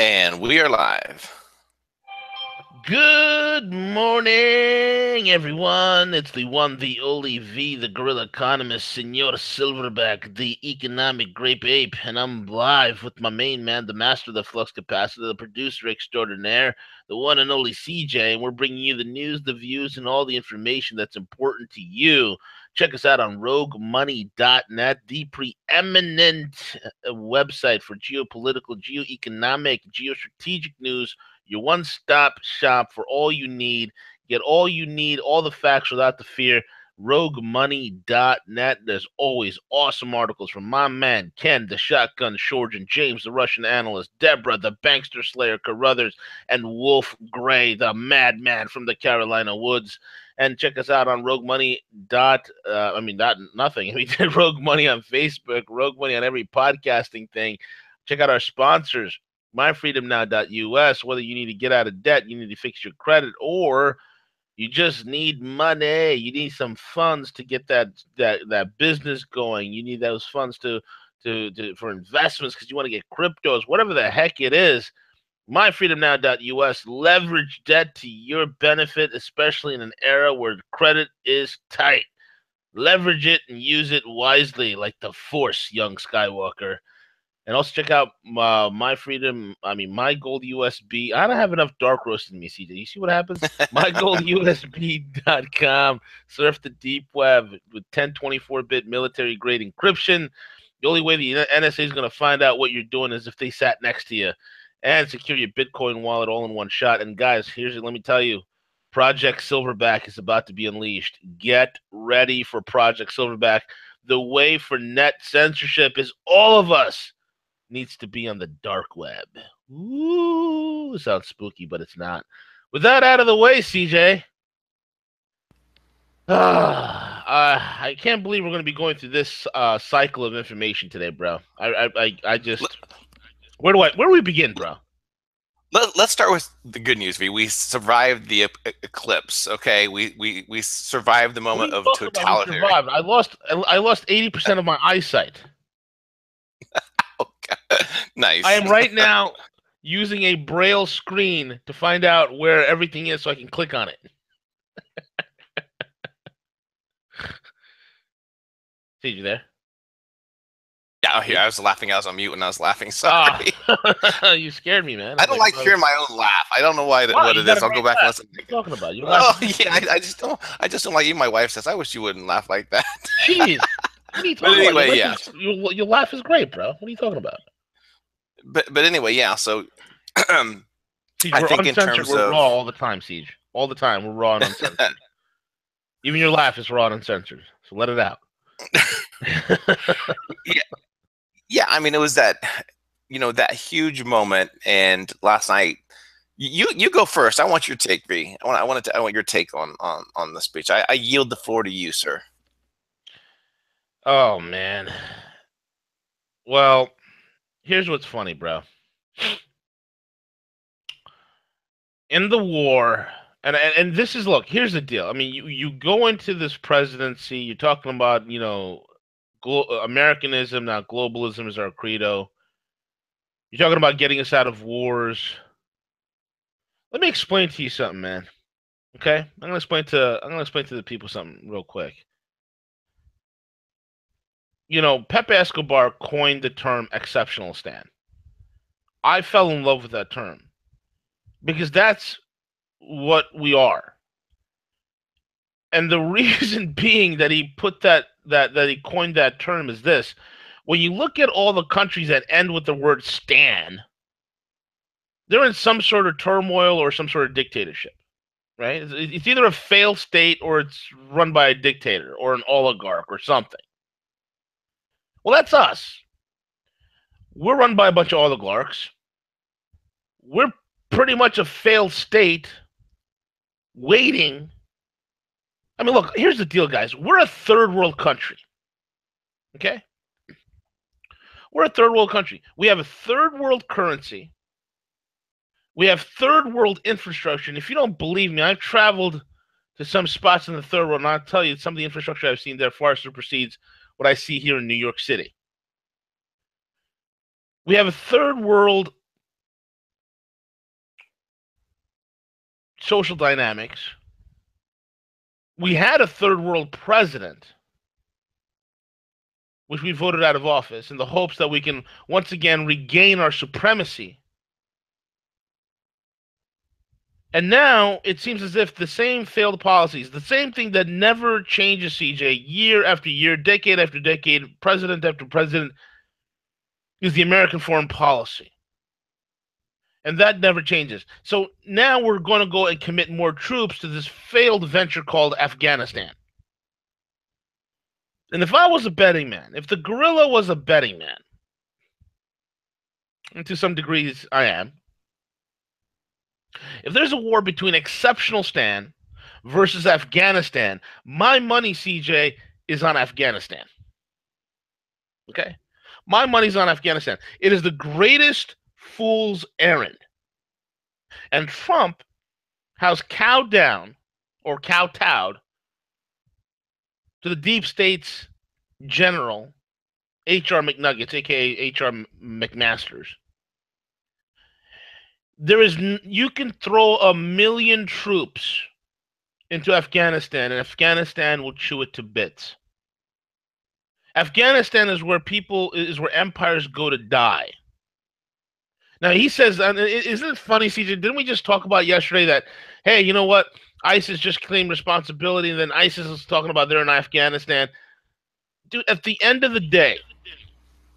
And we are live. Good morning, everyone. It's the one, the only V, the gorilla economist, Senor Silverback, the economic grape ape, and I'm live with my main man, the master of the flux capacitor, the producer extraordinaire, the one and only CJ, and we're bringing you the news, the views, and all the information that's important to you. Check us out on roguemoney.net, the preeminent website for geopolitical, geoeconomic, geostrategic news, your one-stop shop for all you need. Get all you need, all the facts without the fear. RogueMoney.net. There's always awesome articles from my man Ken, the Shotgun Shorgen, James, the Russian analyst, Deborah, the Bankster Slayer, Carruthers, and Wolf Gray, the madman from the Carolina woods. And check us out on Rogue Money dot nothing. I mean Rogue Money on Facebook, Rogue Money on every podcasting thing. Check out our sponsors, myfreedomnow.us. Whether you need to get out of debt, you need to fix your credit, or you just need money, you need some funds to get that business going. You need those funds to for investments because you want to get cryptos, whatever the heck it is. Myfreedomnow.us. Leverage debt to your benefit, especially in an era where credit is tight. Leverage it and use it wisely, like the Force, young Skywalker. And also check out My Gold USB. I don't have enough dark roast in me, CJ. You see what happens? MyGoldUSB.com. Surf the deep web with 1024-bit military grade encryption. The only way the NSA is going to find out what you're doing is if they sat next to you. And secure your Bitcoin wallet all in one shot. And guys, let me tell you, Project Silverback is about to be unleashed. Get ready for Project Silverback. The way for net censorship is all of us needs to be on the dark web. Ooh, sounds spooky, but it's not. With that out of the way, CJ, I can't believe we're going to be going through this cycle of information today, bro. I just where do we begin, bro? Let's start with the good news. We survived the eclipse. Okay, we survived the What are moment you of talking about? We totalitarian. survived. I lost 80% of my eyesight. Okay. I Nice. am right now using a braille screen to find out where everything is so I can click on it. See you there? Yeah, here See? I was laughing. I was on mute when I was laughing. Sorry. You scared me, man. I I was don't like, like hearing my own laugh. I don't know why wow, what you it got a is. I'll great go back and laugh. listen. What are you talking about? Your laugh is Oh great. yeah, I just don't. I just don't like. Even my wife says I wish you wouldn't laugh like that. Jeez. What are you But talking about? anyway, yeah. Your laugh is great, bro. What are you talking about? But anyway, yeah. So Siege, I we're think in uncensored. terms We're raw of all the time, Siege. All the time. We're raw and uncensored. Even your laugh is raw and uncensored. So let it out. yeah, yeah. I mean, it was that that huge moment. And last night, you go first. I want your take, V. I want your take on the speech. I yield the floor to you, sir. Oh, man. Well, here's what's funny, bro. In the war, and this is, look, here's the deal. I mean, you go into this presidency, you're talking about, Americanism, now globalism is our credo. You're talking about getting us out of wars. Let me explain to you something, man. Okay? I'm gonna explain to the people something real quick. Pepe Escobar coined the term exceptional stand. I fell in love with that term because that's what we are. And the reason being that he put that he coined that term is this. When you look at all the countries that end with the word "stan," they're in some sort of turmoil or some sort of dictatorship, right? It's either a failed state or it's run by a dictator or an oligarch or something. Well, that's us. We're run by a bunch of oligarchs. We're pretty much a failed state waiting. I mean, look, here's the deal, guys. We're a third world country. Okay? We're a third world country. We have a third world currency. We have third world infrastructure. And if you don't believe me, I've traveled to some spots in the third world, and I'll tell you, some of the infrastructure I've seen there far supersedes what I see here in New York City. We have a third world social dynamics. We had a third world president, which we voted out of office in the hopes that we can once again regain our supremacy. And now it seems as if the same failed policies, the same thing that never changes, CJ, year after year, decade after decade, president after president, is the American foreign policy. And that never changes. So now we're going to go and commit more troops to this failed venture called Afghanistan. And if I was a betting man, if the gorilla was a betting man, and to some degrees I am, if there's a war between Exceptional Stan versus Afghanistan, my money, CJ, is on Afghanistan. Okay? My money's on Afghanistan. It is the greatest fool's errand. And Trump has cowed down or kowtowed to the deep state's general, H.R. McNuggets, aka H.R. McMasters. You can throw 1,000,000 troops into Afghanistan, and Afghanistan will chew it to bits. Afghanistan is where empires go to die. Now he says, isn't it funny, CJ? Didn't we just talk about yesterday that, hey, you know what? ISIS just claimed responsibility, and then ISIS is talking about they're in Afghanistan. Dude, at the end of the day,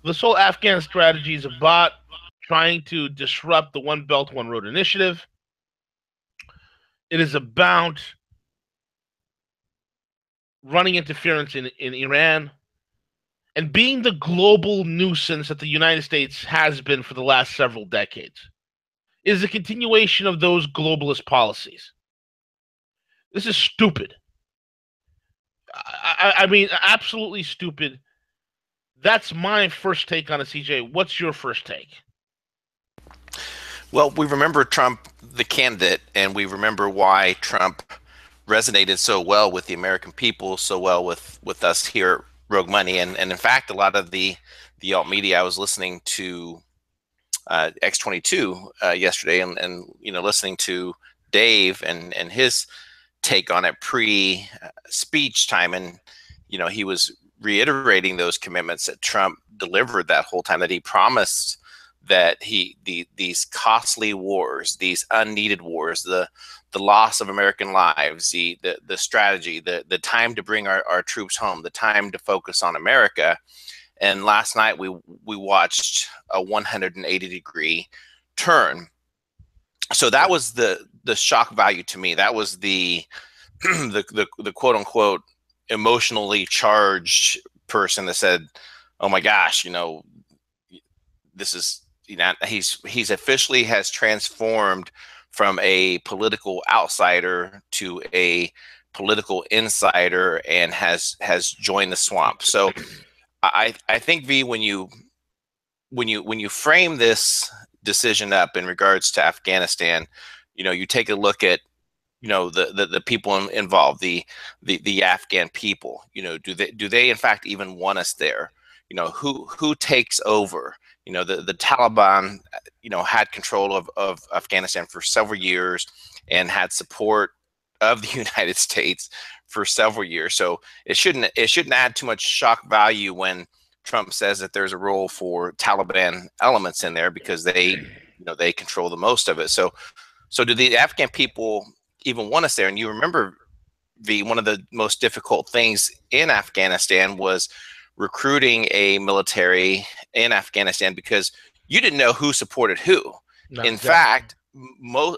this whole Afghan strategy is about trying to disrupt the One Belt, One Road initiative. It is about running interference in Iran and being the global nuisance that the United States has been for the last several decades. It is a continuation of those globalist policies. This is stupid. I mean, absolutely stupid. That's my first take on it, CJ. What's your first take? Well, we remember Trump, the candidate, and we remember why Trump resonated so well with the American people, so well with us here at Rogue Money. And in fact, a lot of the alt media, I was listening to X22 yesterday, and listening to Dave and his take on it pre speech time, and he was reiterating those commitments that Trump delivered that whole time, that he promised that these costly wars, these unneeded wars, the loss of American lives, the strategy, the time to bring our troops home, the time to focus on America. And last night we watched a 180-degree turn. So that was the shock value to me. That was the quote unquote emotionally charged person that said, "Oh my gosh, this is he's officially has transformed from a political outsider to a political insider and has joined the swamp." So I think, V, when you frame this decision up in regards to Afghanistan, you take a look at the people involved, the Afghan people. Do they in fact even want us there? Who takes over? The Taliban had control of Afghanistan for several years and had support of the United States for several years. So it shouldn't add too much shock value when Trump says that there's a role for Taliban elements in there, because they control the most of it. So do the Afghan people even want us there? And you remember, V, one of the most difficult things in Afghanistan was recruiting a military in Afghanistan, because you didn't know who supported who. No, in fact,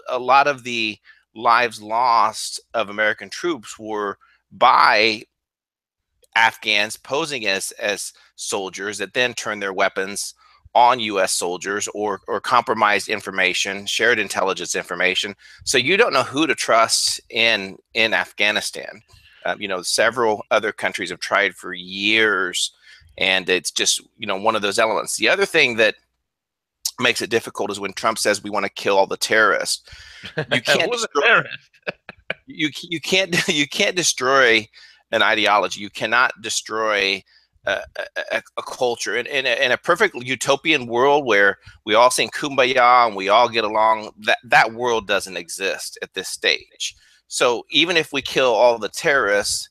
a lot of the lives lost of American troops were by Afghans posing as soldiers that then turned their weapons on U.S. soldiers, or compromised information, shared intelligence information. So you don't know who to trust in Afghanistan. Several other countries have tried for years, and it's just one of those elements. The other thing that makes it difficult is when Trump says we want to kill all the terrorists. You can't destroy, you can't destroy an ideology. You cannot destroy a culture in a perfect utopian world where we all sing kumbaya and we all get along. That world doesn't exist at this stage. So even if we kill all the terrorists,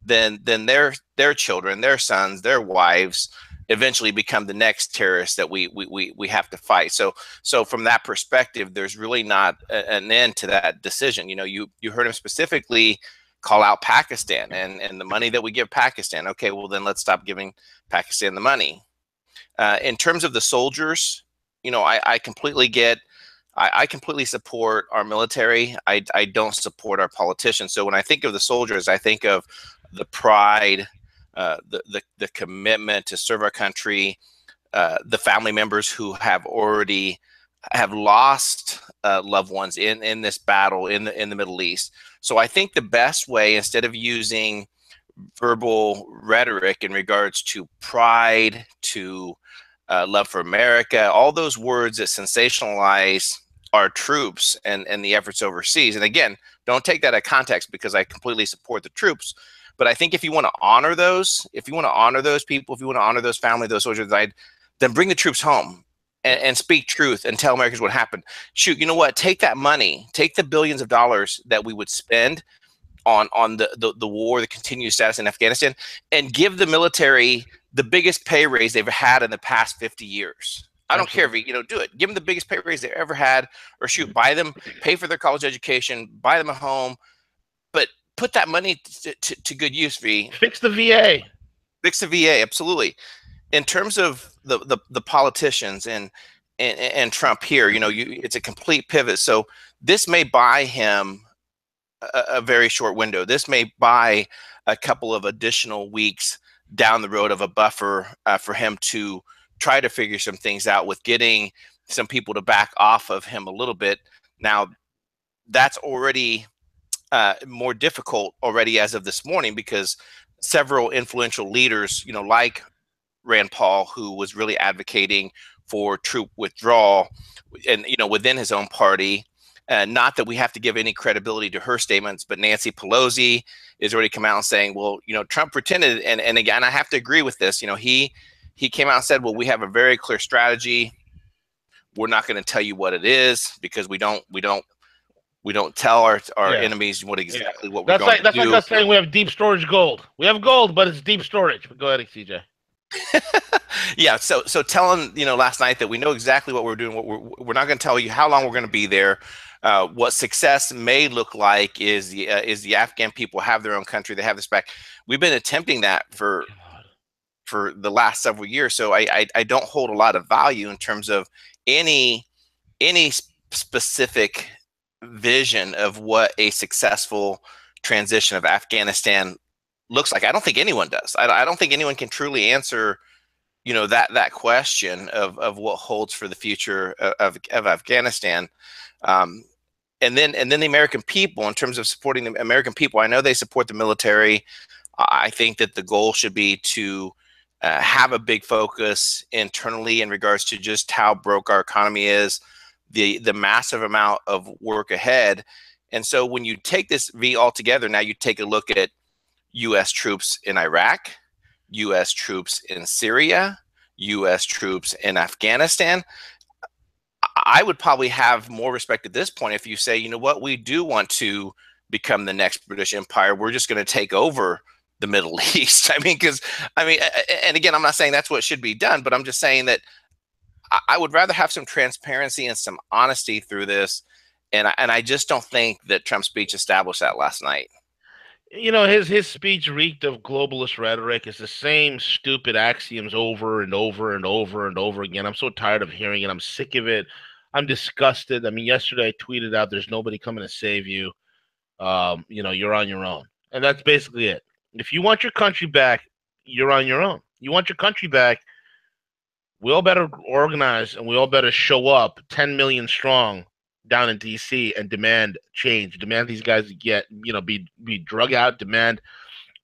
then their children, their sons, their wives eventually become the next terrorists that we have to fight. So from that perspective, there's really not an end to that decision. You heard him specifically call out Pakistan and the money that we give Pakistan. Okay, well then let's stop giving Pakistan the money. In terms of the soldiers, I completely get. I completely support our military. I don't support our politicians. So when I think of the soldiers, I think of the pride, the commitment to serve our country, the family members who have already have lost loved ones in this battle in the Middle East. So I think the best way, instead of using verbal rhetoric in regards to pride, to love for America, all those words that sensationalize our troops and the efforts overseas. And again, don't take that out of context, because I completely support the troops. But I think if you want to honor those, if you want to honor those people, if you want to honor those families, those soldiers that died, then bring the troops home and speak truth and tell Americans what happened. Shoot, you know what? Take that money, take the billions of dollars that we would spend on the war, the continued status in Afghanistan, and give the military the biggest pay raise they've had in the past 50 years. I don't care if you do it. Give them the biggest pay raise they ever had, or shoot, buy them, pay for their college education, buy them a home, but put that money to good use. Fix the VA. Fix the VA, absolutely. In terms of the politicians and Trump here, it's a complete pivot. So this may buy him a very short window. This may buy a couple of additional weeks down the road of a buffer for him to try to figure some things out, with getting some people to back off of him a little bit. Now, that's already more difficult already as of this morning, because several influential leaders, like Rand Paul, who was really advocating for troop withdrawal, and within his own party. Not that we have to give any credibility to her statements, but Nancy Pelosi has already come out and saying, well, Trump pretended, and again, I have to agree with this. He came out and said, well, we have a very clear strategy. We're not going to tell you what it is, because we don't tell our enemies what exactly what we're going to do. That's like us saying we have deep storage gold. We have gold, but it's deep storage. But go ahead, CJ. Yeah, so telling last night that we know exactly what we're doing. We're not going to tell you how long we're going to be there. What success may look like is the Afghan people have their own country. They have this back. We've been attempting that for the last several years. So I don't hold a lot of value in terms of any specific vision of what a successful transition of Afghanistan looks like. I don't think anyone does. I don't think anyone can truly answer that question of what holds for the future of Afghanistan. And then the American people, in terms of supporting the American people, I know they support the military. I think that the goal should be to have a big focus internally in regards to just how broke our economy is, the massive amount of work ahead. And so when you take this V all together, now you take a look at U.S. troops in Iraq, U.S. troops in Syria, U.S. troops in Afghanistan. I would probably have more respect at this point if you say, you know what, we do want to become the next British Empire. We're just going to take over the Middle East. And again, I'm not saying that's what should be done, but I'm just saying that I would rather have some transparency and some honesty through this. And I just don't think that Trump's speech established that last night. His speech reeked of globalist rhetoric. It's the same stupid axioms over and over and over and over again. I'm so tired of hearing it. I'm sick of it. I'm disgusted. Yesterday I tweeted out, "There's nobody coming to save you. You're on your own." And that's basically it. If you want your country back, you're on your own. You want your country back, we all better organize and we all better show up 10 million strong down in DC and demand change. Demand these guys to get, be drug out, demand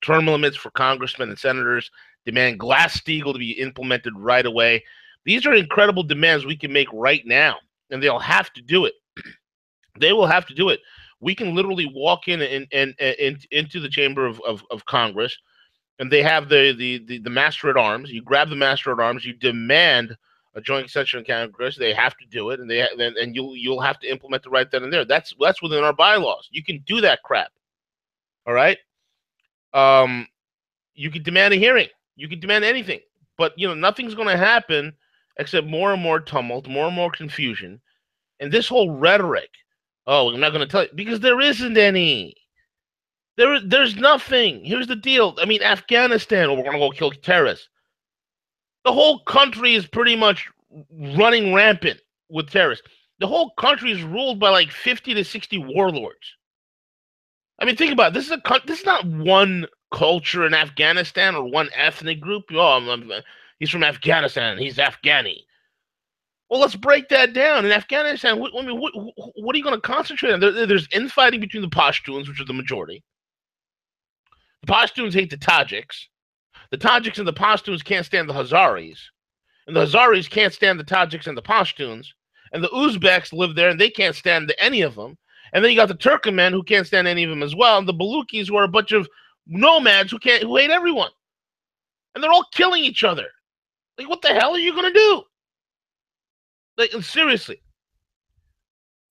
term limits for congressmen and senators, demand Glass-Steagall to be implemented right away. These are incredible demands we can make right now, and they'll have to do it. They will have to do it. We can literally walk in and into the chamber of Congress, and they have the master at arms. You grab the master at arms. You demand a joint session of Congress. They have to do it, and you'll have to implement the right then and there. That's within our bylaws. You can do that crap. All right. You can demand a hearing. You can demand anything, but nothing's going to happen except more and more tumult, more and more confusion, and this whole rhetoric. Oh, I'm not going to tell you because there isn't any. There's nothing. Here's the deal. I mean, Afghanistan. Oh, we're going to go kill terrorists. The whole country is pretty much running rampant with terrorists. The whole country is ruled by like 50 to 60 warlords. I mean, think about it. This is not one culture in Afghanistan or one ethnic group. Oh, he's from Afghanistan. He's Afghani. Well, let's break that down. In Afghanistan, what are you going to concentrate on? There's infighting between the Pashtuns, which are the majority. The Pashtuns hate the Tajiks. The Tajiks and the Pashtuns can't stand the Hazaris. And the Hazaris can't stand the Tajiks and the Pashtuns. And the Uzbeks live there, and they can't stand any of them. And then you got the Turkmen who can't stand any of them as well. And the Balukis who are a bunch of nomads who hate everyone. And they're all killing each other. Like, what the hell are you going to do? Like, seriously.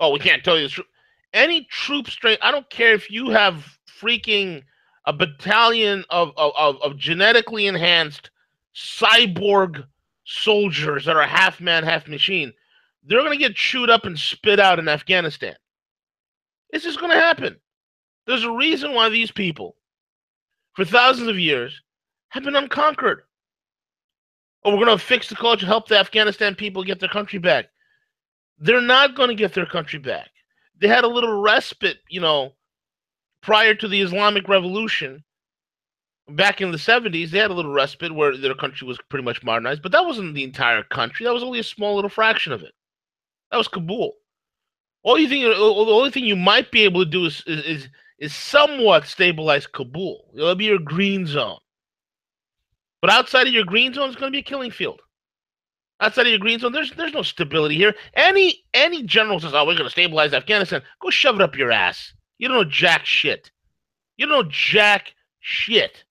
Oh, we can't tell you the truth. Any troop strength, I don't care if you have freaking a battalion of genetically enhanced cyborg soldiers that are half man, half machine. They're going to get chewed up and spit out in Afghanistan. It's just going to happen. There's a reason why these people, for thousands of years, have been unconquered. Oh, we're going to fix the culture, help the Afghanistan people get their country back. They're not going to get their country back. They had a little respite, prior to the Islamic Revolution. Back in the 70s, they had a little respite where their country was pretty much modernized, but that wasn't the entire country. That was only a small little fraction of it. That was Kabul. The only thing you might be able to do is somewhat stabilize Kabul. It'll be your green zone. But outside of your green zone, it's going to be a killing field. Outside of your green zone, there's no stability here. Any general says, "Oh, we're going to stabilize Afghanistan." Go shove it up your ass. You don't know jack shit. You don't know jack shit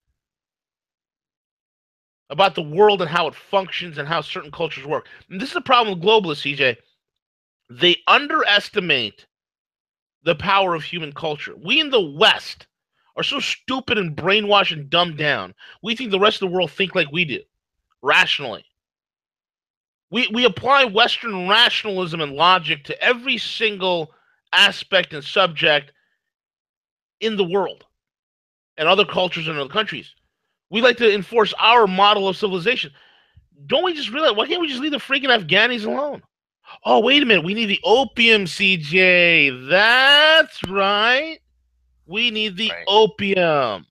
about the world and how it functions and how certain cultures work. And this is the problem with globalists, CJ. They underestimate the power of human culture. We in the West are so stupid and brainwashed and dumbed down. We think the rest of the world think like we do, rationally. We apply Western rationalism and logic to every single aspect and subject in the world and other cultures and other countries. We like to enforce our model of civilization. Don't we just realize, why can't we just leave the freaking Afghanis alone? Oh, wait a minute. We need the opium, CJ. That's right. We need the opium.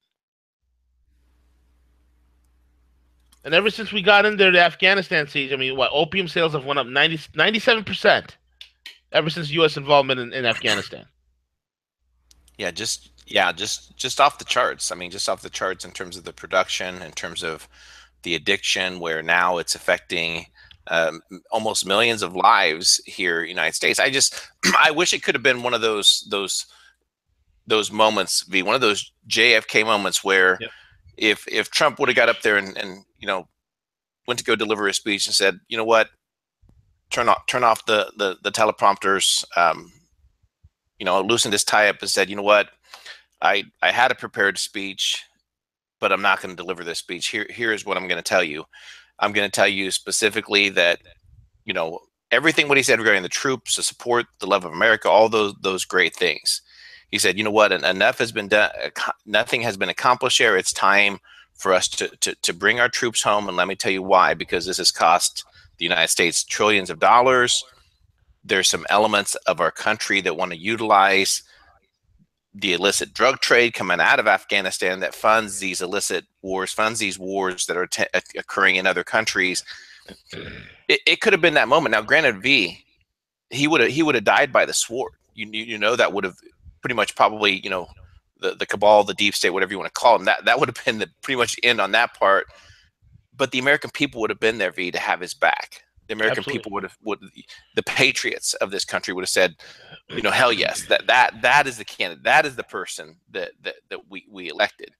And ever since we got into the Afghanistan siege, I mean, opium sales have went up 97% ever since U.S. involvement in Afghanistan. Just off the charts. I mean, just off the charts in terms of the production, in terms of the addiction, where now it's affecting almost millions of lives here in the United States. I wish it could have been one of those moments, one of those JFK moments where if Trump would have got up there and went to go deliver his speech and said, you know what, turn off the teleprompters, loosened his tie up and said, you know what, I had a prepared speech, but I'm not going to deliver this speech. Here is what I'm going to tell you. I'm going to tell you specifically that, everything what he said regarding the troops, the support, the love of America, all those great things. He said, you know what, enough has been done. Nothing has been accomplished here. It's time for us to bring our troops home. And let me tell you why, because this has cost the United States trillions of dollars. There's some elements of our country that want to utilize the illicit drug trade coming out of Afghanistan that funds these illicit wars, funds these wars that are occurring in other countries. It could have been that moment. Now, granted, he would have died by the sword. That would have pretty much probably, the cabal, the deep state, whatever you want to call them, that would have been pretty much the end on that part. But the American people would have been there, to have his back. The American people the patriots of this country would have said, hell yes, that is the candidate, that is the person that we elected.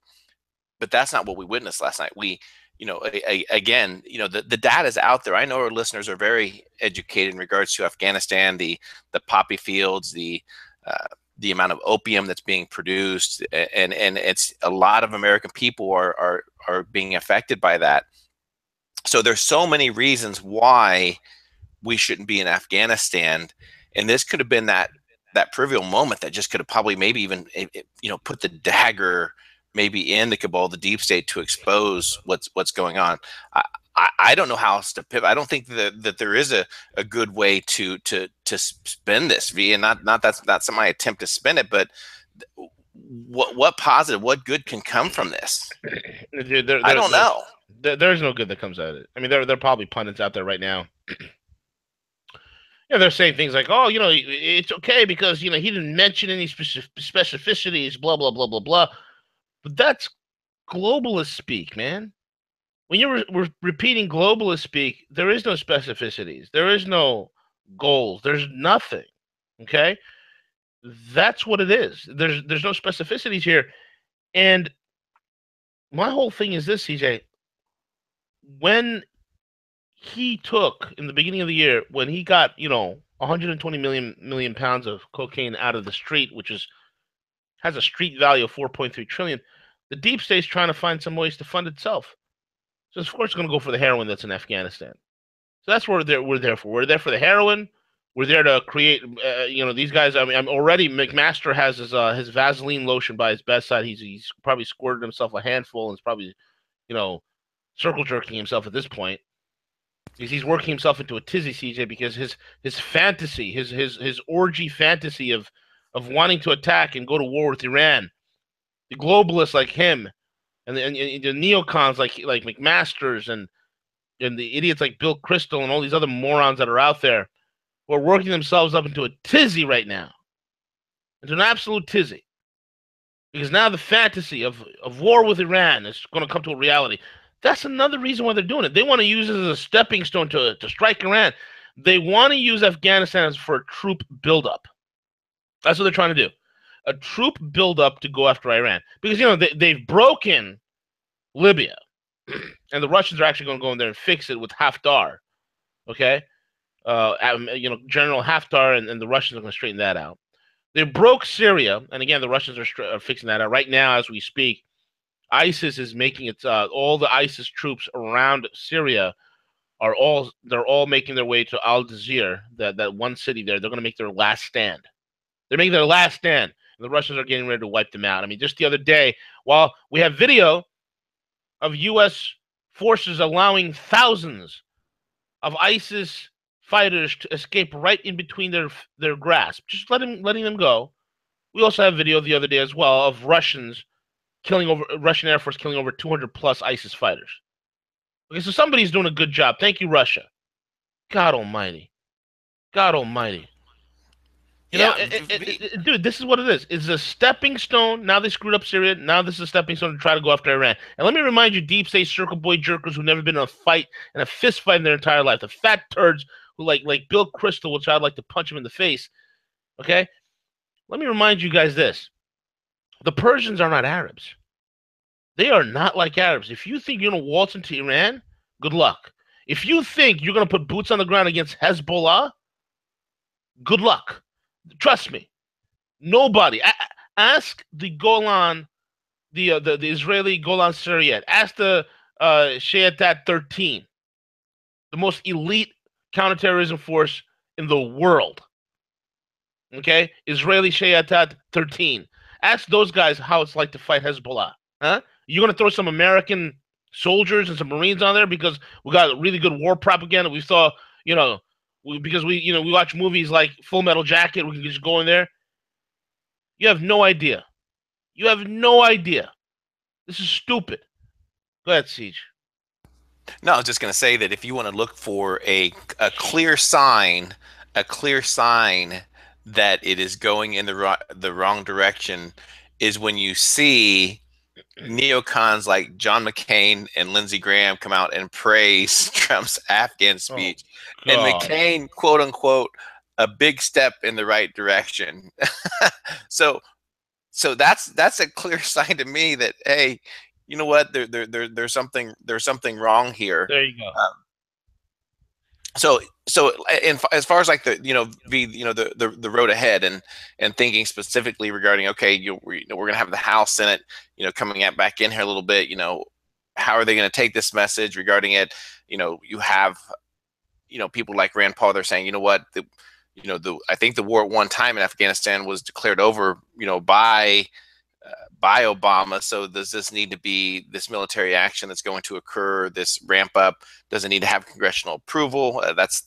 but that's not what we witnessed last night. Again, the data is out there. I know our listeners are very educated in regards to Afghanistan, the poppy fields, the amount of opium that's being produced, and it's a lot of American people are being affected by that. So there's so many reasons why we shouldn't be in Afghanistan, and this could have been that trivial moment that just could have probably maybe even put the dagger maybe in the cabal, the deep state, to expose what's going on. I don't know how else to pivot. I don't think that there is a good way to spin this, V, and not that's not my attempt to spin it, but what positive, what good can come from this? I don't know. There's no good that comes out of it. I mean, there are probably pundits out there right now. They're saying things like, "Oh, it's okay because he didn't mention any specificities, blah blah blah blah blah." But that's globalist speak, man. When you're repeating globalist speak, there is no specificities. There is no goals. There's nothing. Okay, that's what it is. There's no specificities here, and my whole thing is this, CJ. When he took in the beginning of the year, when he got 120 million pounds of cocaine out of the street, which has a street value of 4.3 trillion, the deep state's trying to find some ways to fund itself. So of course, it's going to go for the heroin that's in Afghanistan. So that's what we're there for. We're there for the heroin. We're there to create, these guys. I mean, I'm already McMaster has his Vaseline lotion by his bedside. He's probably squirted himself a handful and is probably, circle jerking himself at this point. He's working himself into a tizzy, CJ, because his fantasy, his orgy fantasy of wanting to attack and go to war with Iran, the globalists like him, and the neocons like McMaster's and the idiots like Bill Kristol and all these other morons that are out there who are working themselves up into a tizzy right now, into an absolute tizzy, because now the fantasy of war with Iran is going to come to a reality. That's another reason why they're doing it. They want to use it as a stepping stone to strike Iran. They want to use Afghanistan for a troop buildup. That's what they're trying to do. A troop buildup to go after Iran. Because, they've broken Libya. And the Russians are actually going to go in there and fix it with Haftar. Okay? General Haftar and the Russians are going to straighten that out. They broke Syria. And again, the Russians are fixing that out. Right now, as we speak, ISIS is making its all the ISIS troops around Syria they're all making their way to Al Jazeera, that one city there. They're going to make their last stand. They're making their last stand. And the Russians are getting ready to wipe them out. I mean, just the other day, while we have video of U.S. forces allowing thousands of ISIS fighters to escape right in between their grasp, just letting them go. We also have video the other day as well of Russian Air Force killing over 200 plus ISIS fighters. Okay, so somebody's doing a good job. Thank you, Russia. God Almighty. God Almighty. Dude, this is what it is. It's a stepping stone. Now they screwed up Syria. Now this is a stepping stone to try to go after Iran. And let me remind you, deep state circle boy jerkers who've never been in a fight and a fist fight in their entire life, the fat turds who like Bill Kristol, which I'd like to punch him in the face. Okay? Let me remind you guys this. The Persians are not Arabs. They are not like Arabs. If you think you're going to waltz into Iran, good luck. If you think you're going to put boots on the ground against Hezbollah, good luck. Trust me. Nobody. Ask the Golan, the Israeli Golan Syriad. Ask the Shayatat 13, the most elite counterterrorism force in the world. Okay? Israeli Shayatat 13. Ask those guys how it's like to fight Hezbollah. Huh? You're going to throw some American soldiers and some Marines on there because we got really good war propaganda. We saw, because we watch movies like Full Metal Jacket. We can just go in there. You have no idea. You have no idea. This is stupid. Go ahead, Siege. No, I was just going to say that if you want to look for a clear sign, that it is going in the wrong direction, is when you see neocons like John McCain and Lindsey Graham come out and praise Trump's Afghan speech, and McCain, quote unquote, a big step in the right direction. So that's a clear sign to me that, hey, you know what, there's something wrong here. There you go. Um, so as far as like the the road ahead, and thinking specifically regarding, okay, we're going to have the House, Senate, coming at back in here a little bit. How are they going to take this message regarding it? You have people like Rand Paul. They're saying, you know what, I think the war at one time in Afghanistan was declared over, by Obama. So does this need to be this military action that's going to occur? This ramp up, does it need to have congressional approval? That's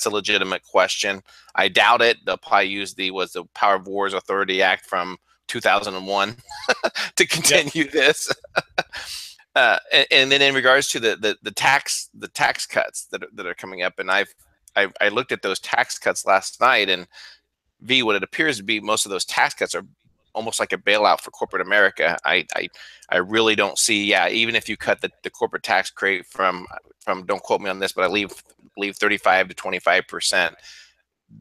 a legitimate question. I doubt it. They'll probably use the Power of Wars Authority Act from 2001 to Yep. continue this. And then in regards to the tax cuts that are coming up, and I looked at those tax cuts last night, and what it appears to be, most of those tax cuts are almost like a bailout for corporate America. I really don't see. Yeah, even if you cut the corporate tax rate from, don't quote me on this, but I believe 35 to 25%,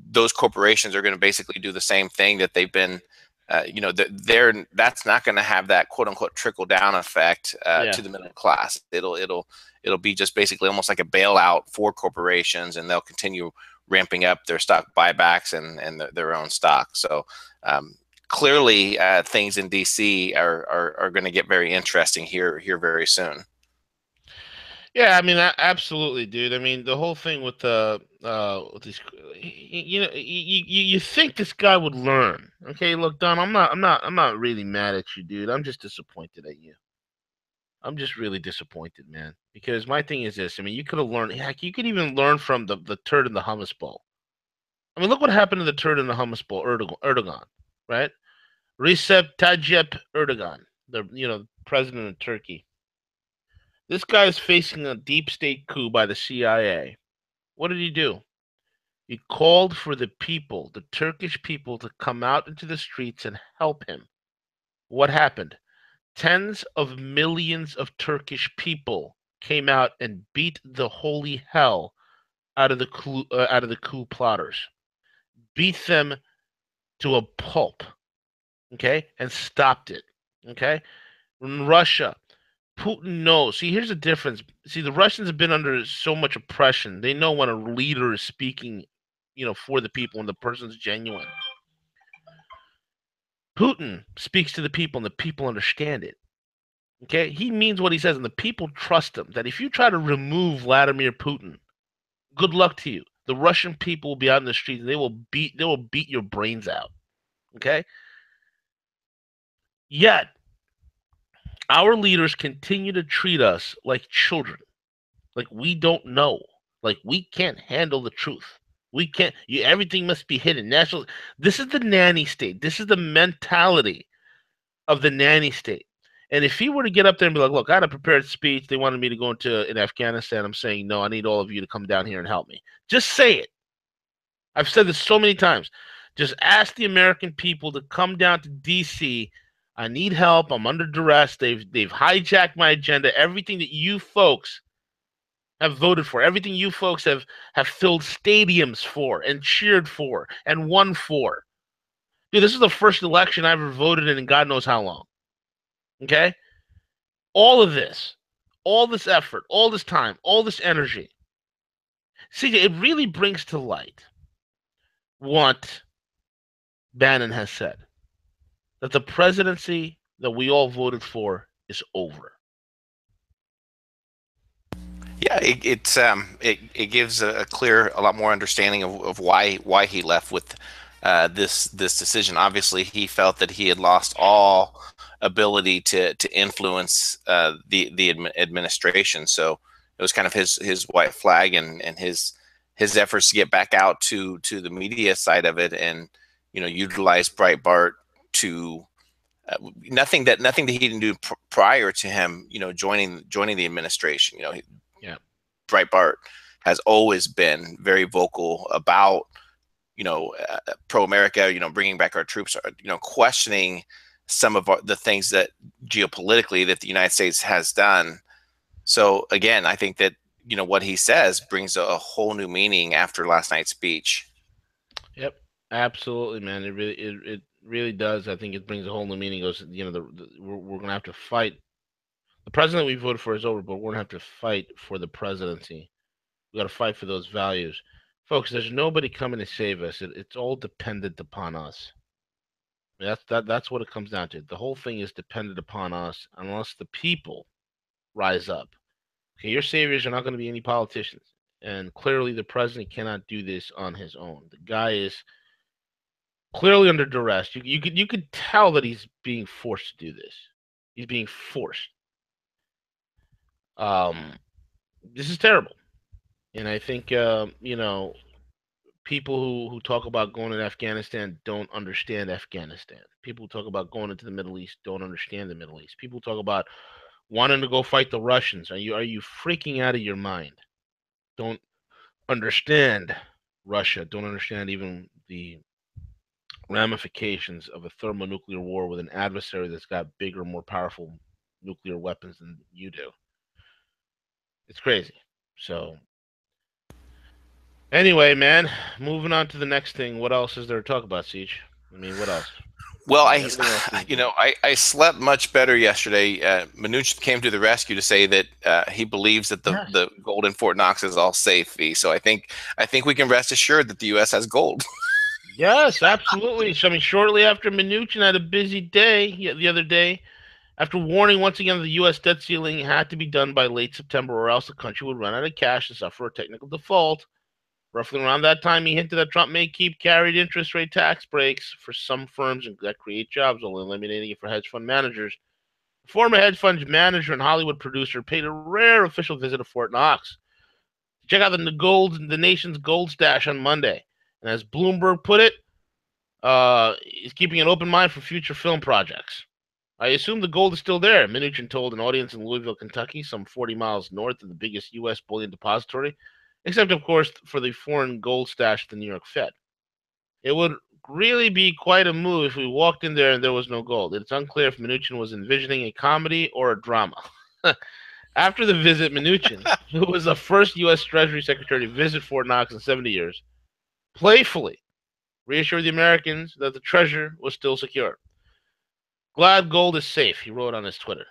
those corporations are going to basically do the same thing that they've been. That's not going to have that quote unquote trickle down effect Yeah. to the middle class. It'll be just basically almost like a bailout for corporations, and they'll continue ramping up their stock buybacks and their own stock. So clearly, things in DC are going to get very interesting here very soon. Yeah, I mean, absolutely, dude. I mean, the whole thing with this, you think this guy would learn? Okay, look, Don, I'm not really mad at you, dude. I'm just disappointed at you. I'm just really disappointed, man. Because my thing is this. I mean, you could have learned. Heck, you could even learn from the turd in the hummus bowl. I mean, look what happened to the turd in the hummus bowl, Erdogan, right? Recep Tayyip Erdogan, the president of Turkey. This guy is facing a deep state coup by the CIA. What did he do? He called for the people, the Turkish people, to come out into the streets and help him. What happened? Tens of millions of Turkish people came out and beat the holy hell out of the coup plotters, beat them to a pulp, okay, and stopped it, okay. In Russia, Putin knows. See, here's the difference. See, the Russians have been under so much oppression. They know when a leader is speaking, for the people and the person's genuine. Putin speaks to the people and the people understand it. Okay? He means what he says and the people trust him. That if you try to remove Vladimir Putin, good luck to you. The Russian people will be out in the streets and they will beat your brains out. Okay? Yet, our leaders continue to treat us like children. Like we don't know. Like we can't handle the truth. We can't. Everything must be hidden. National. This is the nanny state. This is the mentality of the nanny state. And if he were to get up there and be like, "Look, I had a prepared speech. They wanted me to go into in Afghanistan. I'm saying no. I need all of you to come down here and help me." Just say it. I've said this so many times. Just ask the American people to come down to D.C. I need help. I'm under duress. They've hijacked my agenda. Everything that you folks have voted for, everything you folks have filled stadiums for and cheered for and won for. Dude, this is the first election I ever voted in God knows how long. Okay? All of this, all this effort, all this time, all this energy. CJ, it really brings to light what Bannon has said, that the presidency that we all voted for is over. Yeah, it gives a clear, a lot more understanding of why he left with this decision. Obviously, he felt that he had lost all ability to influence the administration. So it was kind of his white flag, and his efforts to get back out to the media side of it, and utilize Breitbart to nothing that he didn't do prior to him, joining the administration. Yeah. Breitbart has always been very vocal about pro America, bringing back our troops, questioning some of the things that geopolitically that the United States has done. So again, I think that what he says brings a whole new meaning after last night's speech. Yep. Absolutely, man. It really does. I think it brings a whole new meaning. Goes, we're gonna have to fight The president we voted for is over, but we're going to have to fight for the presidency. We got to fight for those values. Folks, there's nobody coming to save us. It's all dependent upon us. That's what it comes down to. The whole thing is dependent upon us unless the people rise up. Okay, your saviors are not going to be any politicians. And clearly the president cannot do this on his own. The guy is clearly under duress. You could tell that he's being forced to do this. He's being forced. This is terrible. And I think people who talk about going to Afghanistan don't understand Afghanistan. People who talk about going into the Middle East don't understand the Middle East. People talk about wanting to go fight the Russians. Are you freaking out of your mind? Don't understand Russia. Don't understand even the ramifications of a thermonuclear war with an adversary that's got bigger, more powerful nuclear weapons than you do. It's crazy. So anyway, man, moving on to the next thing. What else is there to talk about, Siege? I mean, what else? Well, Everything else I slept much better yesterday. Mnuchin came to the rescue to say that he believes that yes. the gold in Fort Knox is all safe. So I think we can rest assured that the U.S. has gold. Yes, absolutely. So, I mean, shortly after Mnuchin had a busy day the other day, after warning once again the U.S. debt ceiling had to be done by late September or else the country would run out of cash and suffer a technical default. Roughly around that time, he hinted that Trump may keep carried interest rate tax breaks for some firms that create jobs, while eliminating it for hedge fund managers. A former hedge fund manager and Hollywood producer paid a rare official visit to Fort Knox. Check out the nation's gold stash on Monday. And as Bloomberg put it, he's keeping an open mind for future film projects. I assume the gold is still there, Mnuchin told an audience in Louisville, Kentucky, some 40 miles north of the biggest U.S. bullion depository, except, of course, for the foreign gold stash at the New York Fed. It would really be quite a move if we walked in there and there was no gold. It's unclear if Mnuchin was envisioning a comedy or a drama. After the visit, Mnuchin, who was the first U.S. Treasury Secretary to visit Fort Knox in 70 years, playfully reassured the Americans that the treasure was still secure. Glad gold is safe, he wrote on his Twitter.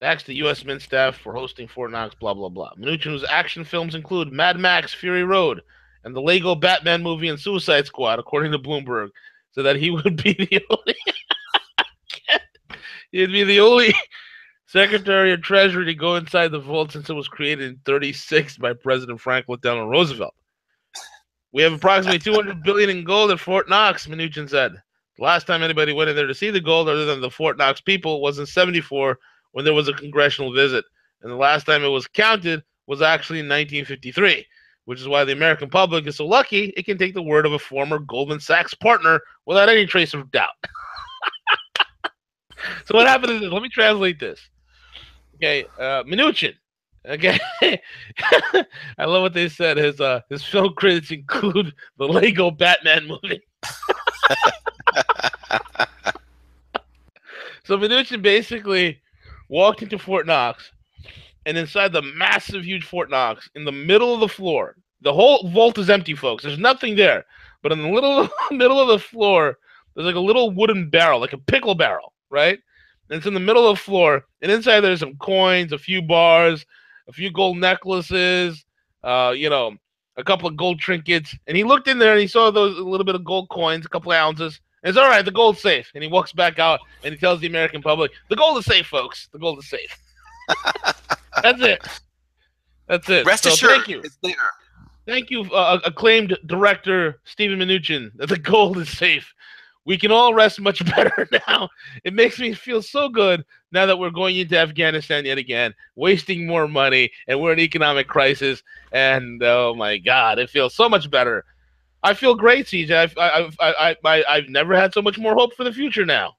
Thanks to U.S. Mint staff for hosting Fort Knox, blah, blah, blah. Mnuchin's action films include Mad Max, Fury Road, and the Lego Batman movie and Suicide Squad, according to Bloomberg, so that he would be the only he'd be the only Secretary of Treasury to go inside the vault since it was created in 1936 by President Franklin Delano Roosevelt. We have approximately $200 billion in gold at Fort Knox, Mnuchin said. The last time anybody went in there to see the gold, other than the Fort Knox people, was in '74 when there was a congressional visit. And the last time it was counted was actually in 1953, which is why the American public is so lucky it can take the word of a former Goldman Sachs partner without any trace of doubt. So what happened is this. Let me translate this. Okay, Mnuchin. Okay, I love what they said. His film credits include the Lego Batman movie. So Mnuchin basically walked into Fort Knox, and inside the massive, huge Fort Knox, in the middle of the floor, the whole vault is empty, folks. There's nothing there, but in the middle of the floor, there's like a little wooden barrel, like a pickle barrel, right? And it's in the middle of the floor, and inside there's some coins, a few bars, a few gold necklaces, a couple of gold trinkets. And he looked in there and he saw those a little bit of gold coins, a couple of ounces. And it's all right, the gold's safe. And he walks back out and he tells the American public, the gold is safe, folks. The gold is safe. That's it. That's it. Rest assured, thank you. it's there. Thank you, acclaimed director Stephen Mnuchin, that the gold is safe. We can all rest much better now. It makes me feel so good now that we're going into Afghanistan yet again, wasting more money, and we're in economic crisis. And oh my God, it feels so much better. I feel great, CJ. I've never had so much more hope for the future now.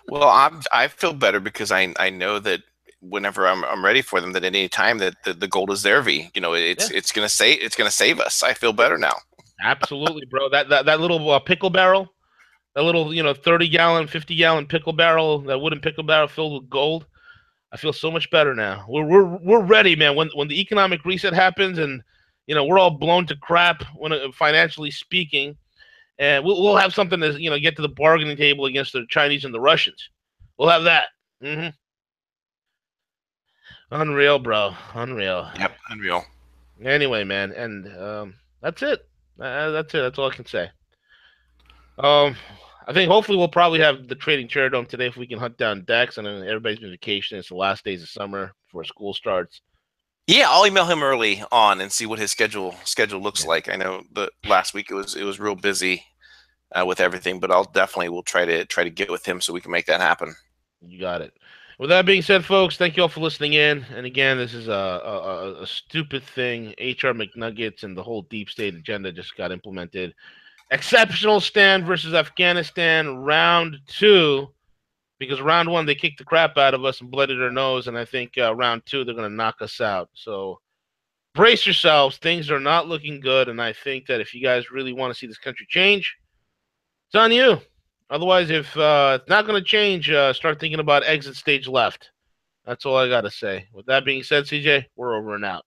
Well, I feel better because I know that whenever I'm ready for them, that at any time that the gold is there, it's gonna save us. I feel better now. Absolutely, bro. That little pickle barrel, that little 30-gallon, 50-gallon pickle barrel, that wooden pickle barrel filled with gold. I feel so much better now. We're ready, man. When the economic reset happens and we're all blown to crap financially speaking, and we'll have something to get to the bargaining table against the Chinese and the Russians. We'll have that. Mm-hmm. Unreal, bro. Unreal. Yep, unreal. Anyway, man, and that's it. That's it. That's all I can say. Um, I think hopefully we'll probably have the trading chair dome today if we can hunt down Dex, and then everybody's been vacation. It's the last days of summer before school starts. Yeah, I'll email him early on and see what his schedule looks Yeah, like. I know the last week it was real busy with everything, but I'll definitely will try to get with him so we can make that happen. you got it. With that being said, folks, thank you all for listening in. And again, this is a stupid thing. HR McNuggets and the whole deep state agenda just got implemented. Exceptional stand versus Afghanistan, round two. Because round one, they kicked the crap out of us and blooded our nose. And I think round two, they're going to knock us out. So brace yourselves. Things are not looking good. And I think that if you guys really want to see this country change, it's on you. Otherwise, if it's not going to change, start thinking about exit stage left. That's all I got to say. With that being said, CJ, we're over and out.